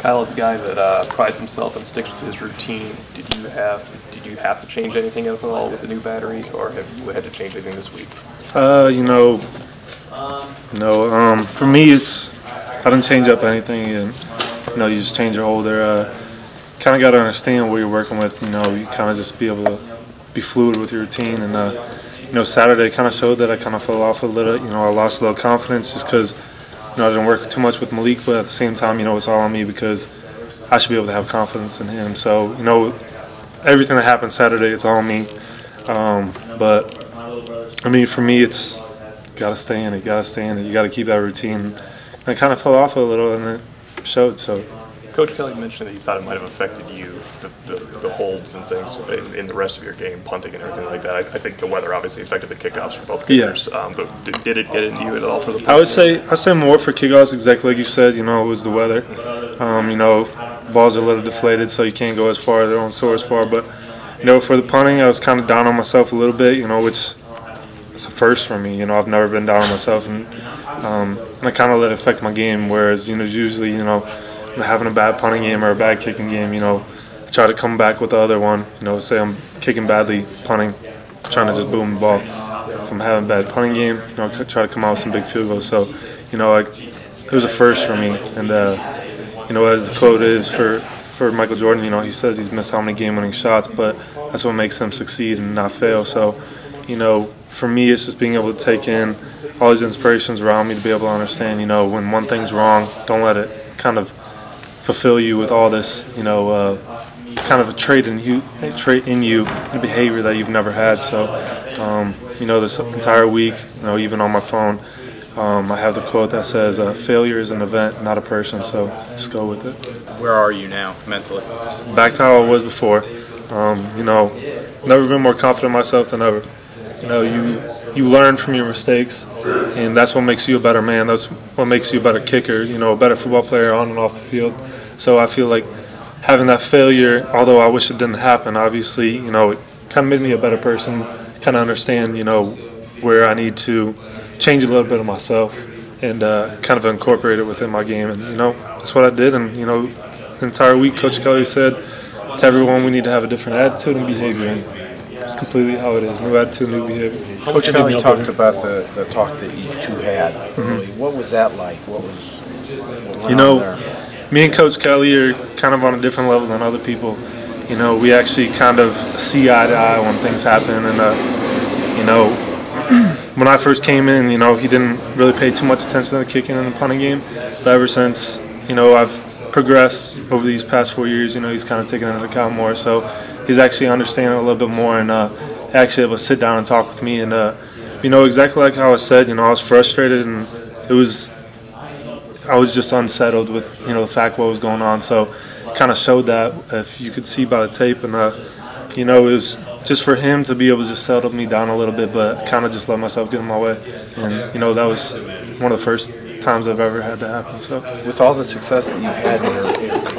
Kyle is a guy that prides himself and sticks with his routine. Did you have to change anything at all with the new battery, or have you had to change anything this week? No. For me, I didn't change up anything, and you just change your holder. Kind of got to understand what you're working with. You kind of just be able to be fluid with your routine. And Saturday kind of showed that I kind of fell off a little. I lost a little confidence just because I didn't work too much with Malik, but at the same time, it's all on me because I should be able to have confidence in him. So everything that happened Saturday, it's all on me. But I mean, for me, it's gotta stay in it. You gotta keep that routine. And I kind of fell off a little, and it showed. So. Coach Kelly mentioned that he thought it might have affected you, the holds and things in the rest of your game, punting and everything like that. I think the weather obviously affected the kickoffs for both kickers. Yeah. But did it get into you at all for the punting? I say more for kickoffs, exactly like you said. It was the weather. Balls are a little deflated, so you can't go as far. They don't soar as far. But for the punting, I was kind of down on myself a little bit. Which is a first for me. I've never been down on myself, and I kind of let it affect my game. Whereas usually having a bad punting game or a bad kicking game, try to come back with the other one. Say I'm kicking badly, punting, trying to just boom the ball. If I'm having a bad punting game, try to come out with some big field goals. So, it was a first for me. And, as the quote is for Michael Jordan, he says he's missed how many game-winning shots, but that's what makes him succeed and not fail. So, for me, it's just being able to take in all these inspirations around me to be able to understand, when one thing's wrong, don't let it kind of fulfill you with all this, kind of a trait in you, a behavior that you've never had. So, this entire week, even on my phone, I have the quote that says, "Failure is an event, not a person." So, just go with it. Where are you now mentally? Back to how I was before. Never been more confident in myself than ever. You learn from your mistakes, and that's what makes you a better man. That's what makes you a better kicker, a better football player on and off the field. So I feel like having that failure, although I wish it didn't happen, obviously, it kind of made me a better person, kind of understand, where I need to change a little bit of myself and kind of incorporate it within my game. And, that's what I did. And, the entire week, Coach Kelly said to everyone we need to have a different attitude and behavior. And it's completely how it is. New attitude, new behavior. Coach Kelly talked about the talk that you two had. Mm-hmm. What was that like? What went on there? Me and Coach Kelly are kind of on a different level than other people. We actually kind of see eye to eye when things happen. And, when I first came in, he didn't really pay too much attention to the kicking and the punting game. But ever since, I've progressed over these past 4 years, he's kind of taken into account more. So he's actually understanding a little bit more and actually able to sit down and talk with me. And, exactly like how I said, I was frustrated and I was just unsettled with, the fact what was going on. So kind of showed that, if you could see by the tape. And, it was just for him to be able to just settle me down a little bit, but kind of just let myself get in my way. And, that was one of the first times I've ever had that happen. So, with all the success that you've had in your